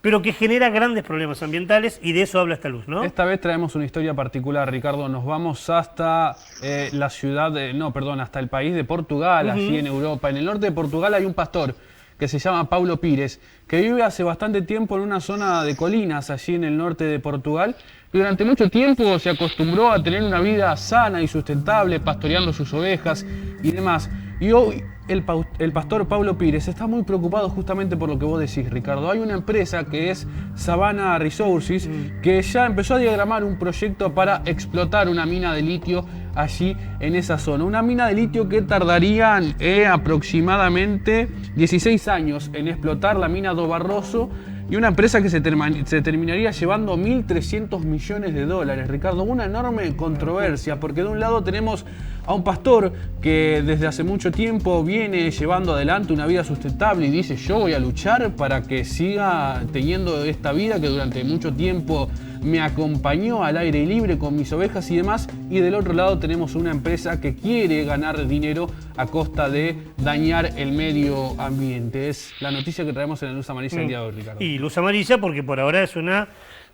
pero que genera grandes problemas ambientales, y de eso habla esta luz, ¿no? Esta vez traemos una historia particular, Ricardo. Nos vamos hasta la ciudad, hasta el país de Portugal, allí en Europa. En el norte de Portugal hay un pastor que se llama Paulo Pires, que vive hace bastante tiempo en una zona de colinas allí en el norte de Portugal. Y durante mucho tiempo se acostumbró a tener una vida sana y sustentable, pastoreando sus ovejas y demás. Y hoy el pastor Paulo Pires está muy preocupado justamente por lo que vos decís, Ricardo. Hay una empresa que es Savannah Resources que ya empezó a diagramar un proyecto para explotar una mina de litio allí en esa zona. Una mina de litio que tardaría aproximadamente 16 años en explotar, la mina do Barroso, y una empresa que se terminaría llevando 1.300 millones de dólares. Ricardo, una enorme controversia, porque de un lado tenemos a un pastor que desde hace mucho tiempo viene llevando adelante una vida sustentable y dice: yo voy a luchar para que siga teniendo esta vida que durante mucho tiempo me acompañó al aire libre con mis ovejas y demás. Y del otro lado tenemos una empresa que quiere ganar dinero a costa de dañar el medio ambiente. Es la noticia que traemos en la Luz Amarilla el día de hoy, Ricardo. Y luz amarilla porque por ahora es una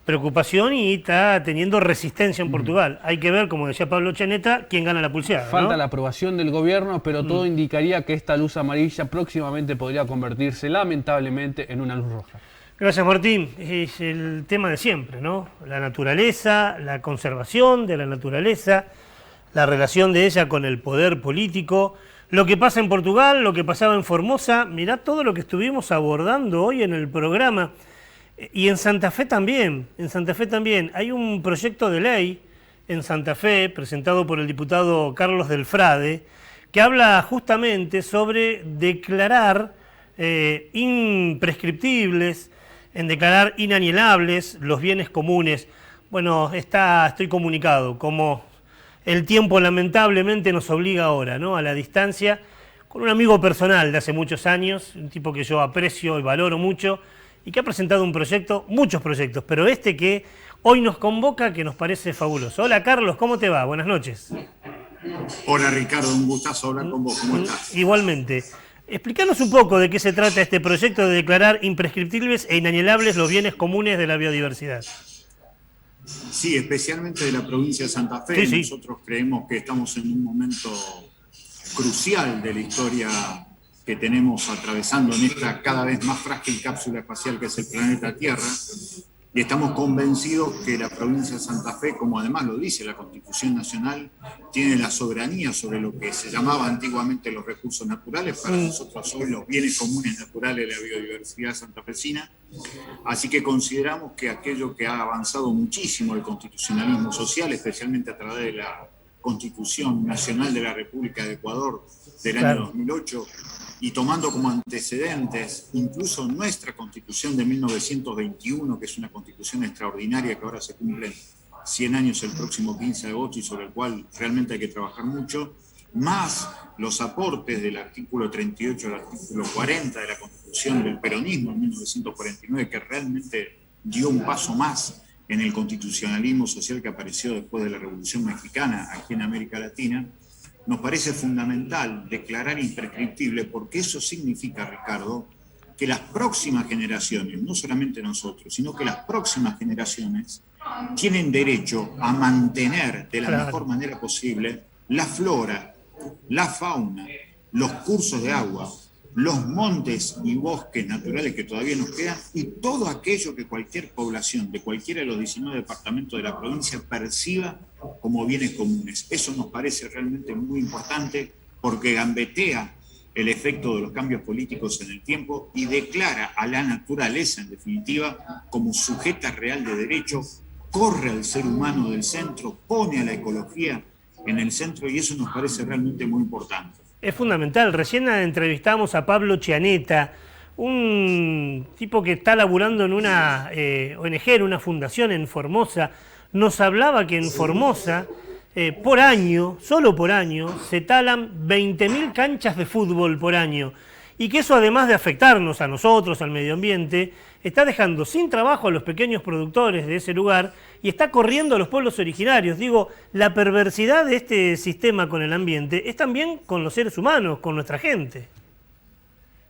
preocupación y está teniendo resistencia en Portugal. Hay que ver, como decía Pablo Chaneta, quién gana la pulseada, Falta ¿no? la aprobación del gobierno, pero todo indicaría que esta luz amarilla próximamente podría convertirse lamentablemente en una luz roja. Gracias, Martín. Es el tema de siempre, ¿no? La naturaleza, la conservación de la naturaleza, la relación de ella con el poder político, lo que pasa en Portugal, lo que pasaba en Formosa. Mirá todo lo que estuvimos abordando hoy en el programa. Y en Santa Fe también, hay un proyecto de ley en Santa Fe presentado por el diputado Carlos Del Frade que habla justamente sobre declarar imprescriptibles, en declarar inalienables los bienes comunes. Bueno, estoy comunicado, como el tiempo lamentablemente nos obliga ahora, ¿no?, a la distancia, con un amigo personal de hace muchos años, un tipo que yo aprecio y valoro mucho, y que ha presentado un proyecto, muchos proyectos, pero este que hoy nos convoca, que nos parece fabuloso. Hola Carlos, ¿cómo te va? Buenas noches. Hola Ricardo, un gustazo hablar con vos, ¿cómo estás? Igualmente. Explícanos un poco de qué se trata este proyecto de declarar imprescriptibles e inalienables los bienes comunes de la biodiversidad. Sí, especialmente de la provincia de Santa Fe. Sí. Nosotros creemos que estamos en un momento crucial de la historia que tenemos atravesando en esta cada vez más frágil cápsula espacial que es el planeta Tierra. Y estamos convencidos que la provincia de Santa Fe, como además lo dice la Constitución Nacional, tiene la soberanía sobre lo que se llamaba antiguamente los recursos naturales, para nosotros hoy los bienes comunes naturales de la biodiversidad santafesina. Así que consideramos que aquello que ha avanzado muchísimo el constitucionalismo social, especialmente a través de la Constitución Nacional de la República de Ecuador del año 2008, y tomando como antecedentes incluso nuestra Constitución de 1921, que es una constitución extraordinaria que ahora se cumplen 100 años el próximo 15 de agosto y sobre el cual realmente hay que trabajar mucho, más los aportes del artículo 38 al artículo 40 de la Constitución del peronismo en 1949, que realmente dio un paso más en el constitucionalismo social que apareció después de la Revolución Mexicana aquí en América Latina. Nos parece fundamental declarar imprescriptible porque eso significa, Ricardo, que las próximas generaciones, no solamente nosotros, sino que las próximas generaciones tienen derecho a mantener de la mejor manera posible la flora, la fauna, los cursos de agua, los montes y bosques naturales que todavía nos quedan y todo aquello que cualquier población de cualquiera de los 19 departamentos de la provincia perciba como bienes comunes. Eso nos parece realmente muy importante porque gambetea el efecto de los cambios políticos en el tiempo y declara a la naturaleza, en definitiva, como sujeta real de derecho, corre al ser humano del centro, pone a la ecología en el centro y eso nos parece realmente muy importante. Es fundamental. Recién entrevistamos a Pablo Chianeta, un tipo que está laburando en una ONG, en una fundación en Formosa. Nos hablaba que en Formosa, por año, solo por año, se talan 20.000 canchas de fútbol por año. Y que eso, además de afectarnos a nosotros, al medio ambiente, está dejando sin trabajo a los pequeños productores de ese lugar y está corriendo a los pueblos originarios. Digo, la perversidad de este sistema con el ambiente es también con los seres humanos, con nuestra gente.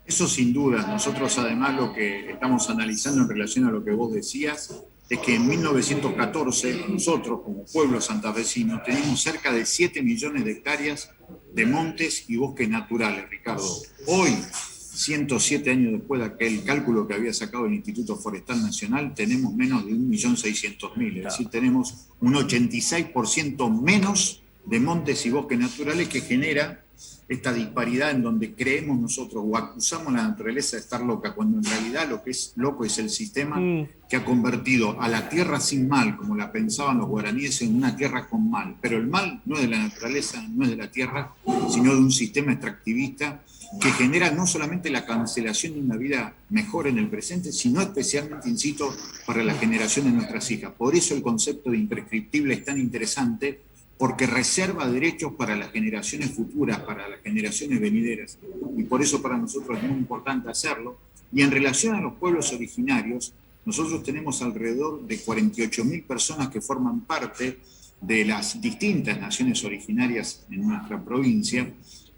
Eso sin duda. Nosotros además lo que estamos analizando en relación a lo que vos decías es que en 1914 nosotros como pueblo santafesino tenemos cerca de 7 millones de hectáreas de montes y bosques naturales, Ricardo. Hoy, 107 años después de aquel cálculo que había sacado el Instituto Forestal Nacional, tenemos menos de 1.600.000, es decir, tenemos un 86% menos de montes y bosques naturales que genera esta disparidad en donde creemos nosotros o acusamos a la naturaleza de estar loca, cuando en realidad lo que es loco es el sistema que ha convertido a la tierra sin mal, como la pensaban los guaraníes, en una tierra con mal. Pero el mal no es de la naturaleza, no es de la tierra, sino de un sistema extractivista que genera no solamente la cancelación de una vida mejor en el presente, sino especialmente, insisto, para la generación de nuestras hijas. Por eso el concepto de imprescriptible es tan interesante, porque reserva derechos para las generaciones futuras, para las generaciones venideras. Y por eso para nosotros es muy importante hacerlo. Y en relación a los pueblos originarios, nosotros tenemos alrededor de 48.000 personas que forman parte de las distintas naciones originarias en nuestra provincia.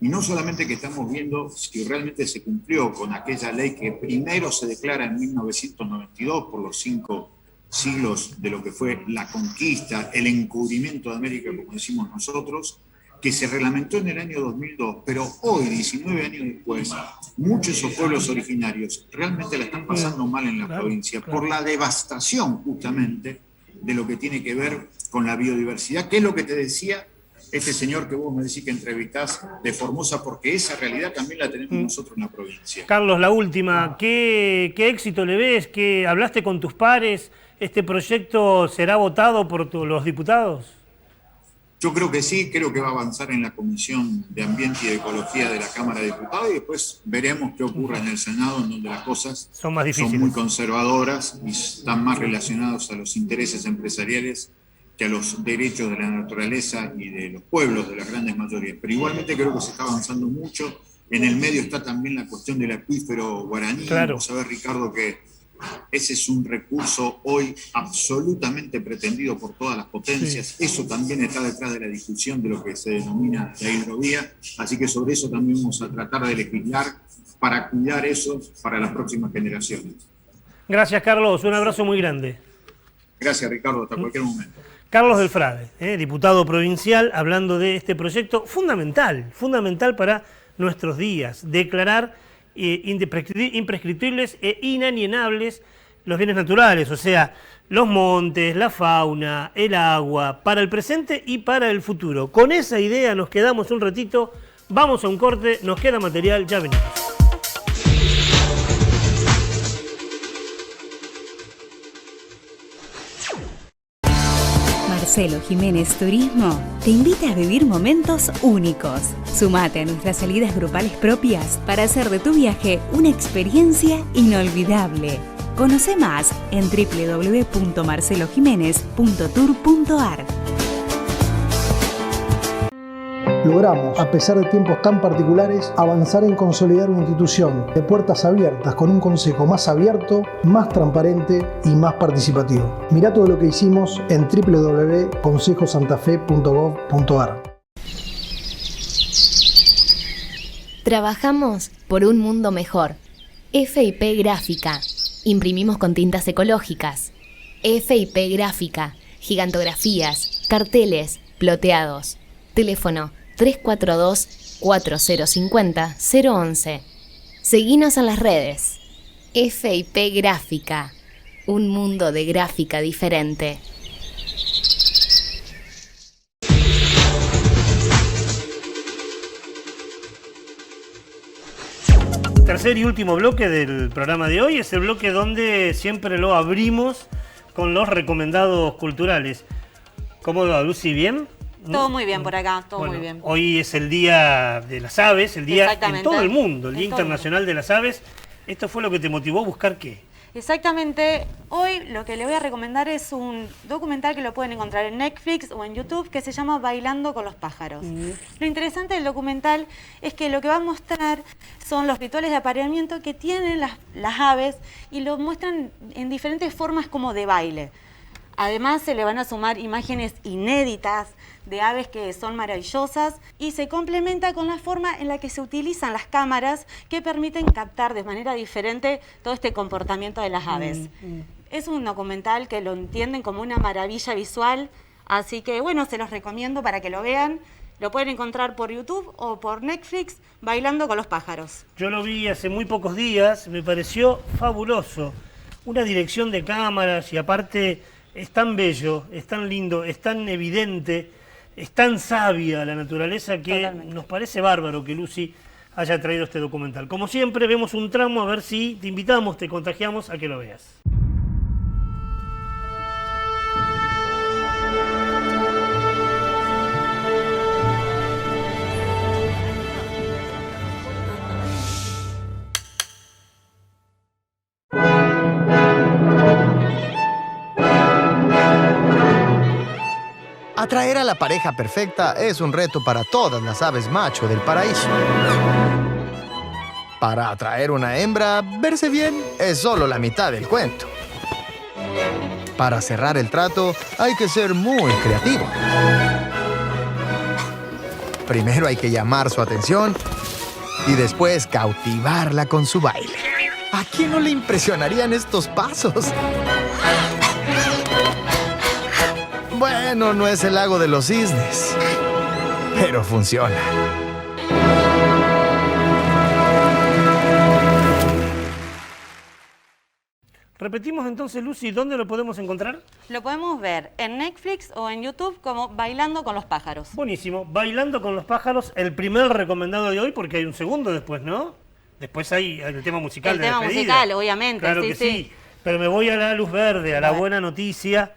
Y no solamente que estamos viendo si realmente se cumplió con aquella ley que primero se declara en 1992 por los 5 siglos de lo que fue la conquista, el encubrimiento de América, como decimos nosotros, que se reglamentó en el año 2002, pero hoy, 19 años después, muchos de esos pueblos originarios realmente la están pasando mal en la provincia por la devastación justamente de lo que tiene que ver con la biodiversidad, que es lo que te decía este señor que vos me decís que entrevistás de Formosa, porque esa realidad también la tenemos nosotros en la provincia. Carlos, la última, ¿qué éxito le ves? ¿Hablaste con tus pares? ¿Este proyecto será votado por los diputados? Yo creo que sí, creo que va a avanzar en la Comisión de Ambiente y de Ecología de la Cámara de Diputados y después veremos qué ocurre en el Senado, en donde las cosas son más difíciles, son muy conservadoras y están más relacionados a los intereses empresariales que a los derechos de la naturaleza y de los pueblos de las grandes mayorías. Pero igualmente creo que se está avanzando mucho. En el medio está también la cuestión del acuífero guaraní. Claro. Sabés, Ricardo, que ese es un recurso hoy absolutamente pretendido por todas las potencias. Sí. Eso también está detrás de la discusión de lo que se denomina la hidrovía. Así que sobre eso también vamos a tratar de legislar para cuidar eso para las próximas generaciones. Gracias, Carlos. Un abrazo muy grande. Gracias, Ricardo. Hasta cualquier momento. Carlos del Frade, diputado provincial, hablando de este proyecto fundamental para nuestros días, declarar imprescriptibles e inalienables los bienes naturales, o sea, los montes, la fauna, el agua, para el presente y para el futuro. Con esa idea nos quedamos un ratito, vamos a un corte, nos queda material, ya venimos. Marcelo Jiménez Turismo te invita a vivir momentos únicos. Sumate a nuestras salidas grupales propias para hacer de tu viaje una experiencia inolvidable. Conoce más en www.marcelojimenez.tour.ar. Logramos, a pesar de tiempos tan particulares, avanzar en consolidar una institución de puertas abiertas con un consejo más abierto, más transparente y más participativo. Mirá todo lo que hicimos en www.consejosantafe.gov.ar. Trabajamos por un mundo mejor. FIP Gráfica. Imprimimos con tintas ecológicas. FIP Gráfica. Gigantografías, carteles, ploteados. Teléfono 342-4050-011. Seguinos en las redes. FIP Gráfica. Un mundo de gráfica diferente. Tercer y último bloque del programa de hoy es el bloque donde siempre lo abrimos con los recomendados culturales. ¿Cómo va, Lucy? ¿Bien? Todo muy bien por acá, todo muy bien. Hoy es el Día de las Aves, el día en todo el mundo, el Día Internacional de las Aves. ¿Esto fue lo que te motivó a buscar qué? Exactamente. Hoy lo que le voy a recomendar es un documental que lo pueden encontrar en Netflix o en YouTube que se llama Bailando con los pájaros. Lo interesante del documental es que lo que va a mostrar son los rituales de apareamiento que tienen las aves y lo muestran en diferentes formas como de baile. Además se le van a sumar imágenes inéditas de aves que son maravillosas y se complementa con la forma en la que se utilizan las cámaras que permiten captar de manera diferente todo este comportamiento de las aves. Es un documental que lo entienden como una maravilla visual, así que bueno, se los recomiendo para que lo vean. Lo pueden encontrar por YouTube o por Netflix, Bailando con los pájaros. Yo lo vi hace muy pocos días, me pareció fabuloso. Una dirección de cámaras y aparte es tan bello, es tan lindo, es tan evidente, es tan sabia la naturaleza que totalmente nos parece bárbaro que Lucy haya traído este documental. Como siempre, vemos un tramo a ver si te invitamos, te contagiamos a que lo veas. Atraer a la pareja perfecta es un reto para todas las aves macho del paraíso. Para atraer una hembra, verse bien es solo la mitad del cuento. Para cerrar el trato, hay que ser muy creativo. Primero hay que llamar su atención y después cautivarla con su baile. ¿A quién no le impresionarían estos pasos? Bueno, no es el lago de los cisnes, pero funciona. Repetimos entonces, Lucy, ¿dónde lo podemos encontrar? Lo podemos ver en Netflix o en YouTube como Bailando con los pájaros. Buenísimo. Bailando con los pájaros, el primer recomendado de hoy, porque hay un segundo después, ¿no? Después hay el tema musical El de tema despedida. musical, obviamente. Claro sí, que sí. sí. Pero me voy a la luz verde, a la buena noticia.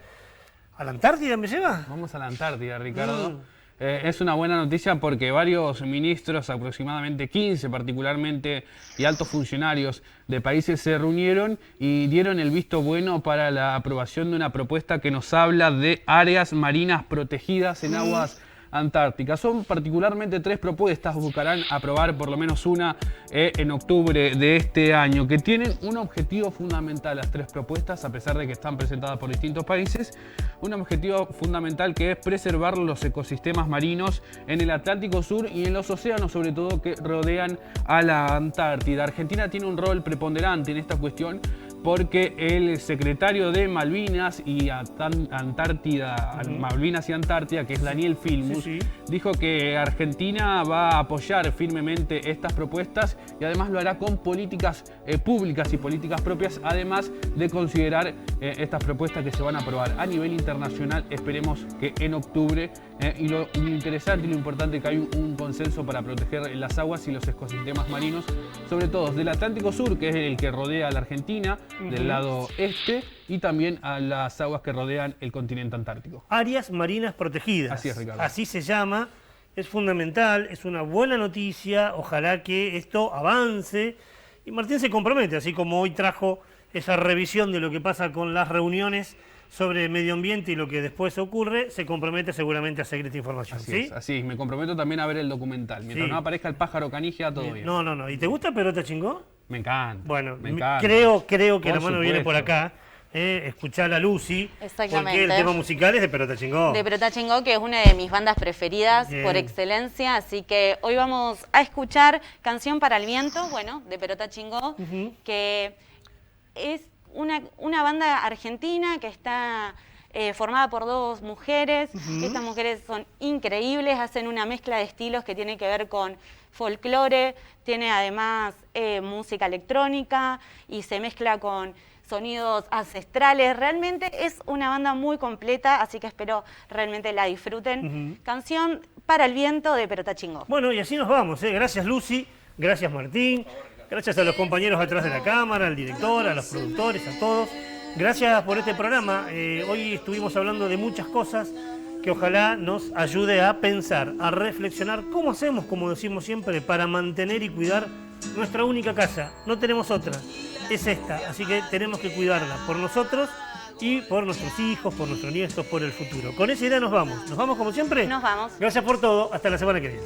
¿A la Antártida me lleva? Vamos a la Antártida, Ricardo. Es una buena noticia porque varios ministros, aproximadamente 15 particularmente, y altos funcionarios de países se reunieron y dieron el visto bueno para la aprobación de una propuesta que nos habla de áreas marinas protegidas en aguas antárticas. Son particularmente 3 propuestas, buscarán aprobar por lo menos una en octubre de este año, que tienen un objetivo fundamental, las 3 propuestas, a pesar de que están presentadas por distintos países, un objetivo fundamental que es preservar los ecosistemas marinos en el Atlántico Sur y en los océanos, sobre todo, que rodean a la Antártida. Argentina tiene un rol preponderante en esta cuestión, porque el secretario de Malvinas y Antártida, Malvinas y Antártida, que es Daniel Filmus, dijo que Argentina va a apoyar firmemente estas propuestas y además lo hará con políticas públicas y políticas propias, además de considerar estas propuestas que se van a aprobar a nivel internacional. Esperemos que en octubre, y lo interesante y lo importante es que hay un consenso para proteger las aguas y los ecosistemas marinos, sobre todo del Atlántico Sur, que es el que rodea a la Argentina, del lado este, y también a las aguas que rodean el continente antártico. Áreas marinas protegidas. Así es, Ricardo. Así se llama. Es fundamental, es una buena noticia. Ojalá que esto avance. Y Martín se compromete, así como hoy trajo esa revisión de lo que pasa con las reuniones sobre medio ambiente y lo que después ocurre, se compromete seguramente a seguir esta información. Así es, me comprometo también a ver el documental. Mientras no aparezca el pájaro canigia, todo bien. No. ¿Y te gusta Pelota Chingó? Me encanta. Bueno, me encanta. creo que Por la mano viene por supuesto. acá. Escuchar a Lucy. Exactamente. Porque el tema musical es de Pelota Chingó. De Pelota Chingó, que es una de mis bandas preferidas por excelencia. Así que hoy vamos a escuchar Canción para el Viento, bueno, de Pelota Chingó, que es una banda argentina que está formada por 2 mujeres. Estas mujeres son increíbles, hacen una mezcla de estilos que tiene que ver con folclore, tiene además música electrónica y se mezcla con sonidos ancestrales. Realmente es una banda muy completa, así que espero realmente la disfruten. Canción para el Viento de Pelota Chingó. Bueno, y así nos vamos. Gracias, Lucy. Gracias, Martín. Gracias a los compañeros atrás de la cámara, al director, a los productores, a todos. Gracias por este programa. Hoy estuvimos hablando de muchas cosas que ojalá nos ayude a pensar, a reflexionar cómo hacemos, como decimos siempre, para mantener y cuidar nuestra única casa. No tenemos otra, es esta, así que tenemos que cuidarla por nosotros y por nuestros hijos, por nuestros nietos, por el futuro. Con esa idea nos vamos. ¿Nos vamos como siempre? Nos vamos. Gracias por todo. Hasta la semana que viene.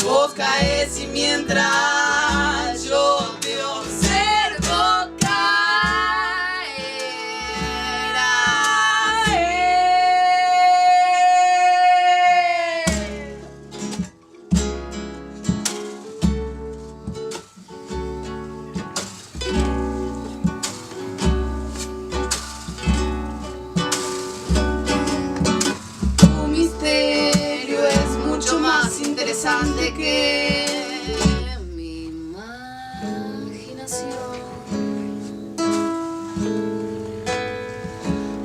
Vos caes y mientras yo te observo tu misterio es mucho más interesante que mi imaginación.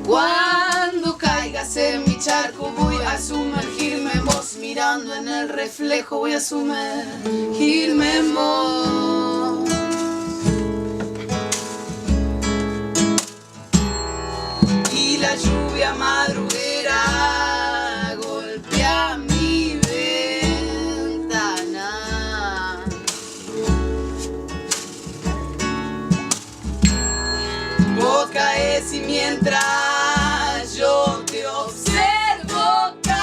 Cuando caigas en mi charco voy a sumergirme en vos, mirando en el reflejo voy a sumergirme en vos. Y la lluvia madruguera golpea mi ventana. Vos caes y mientras yo te observo caer.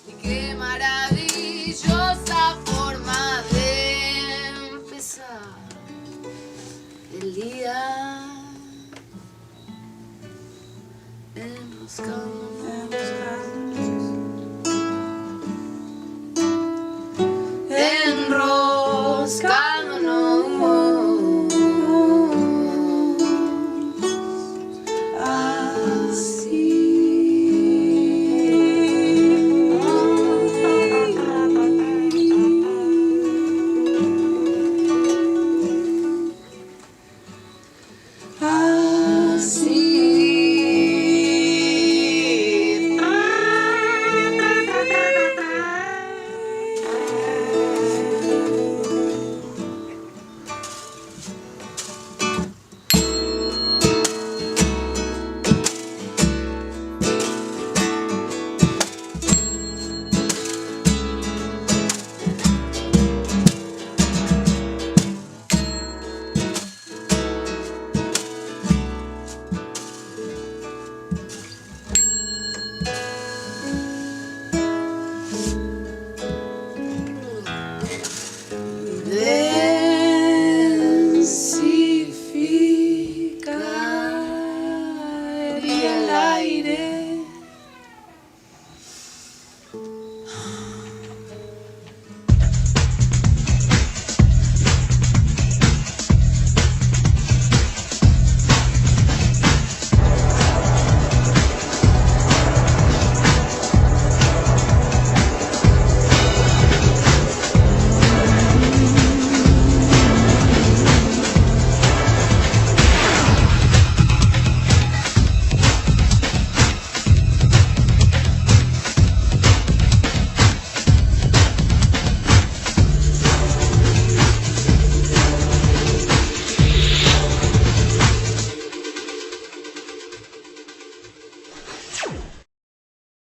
Y qué maravillosa forma de empezar el día. Emboscando.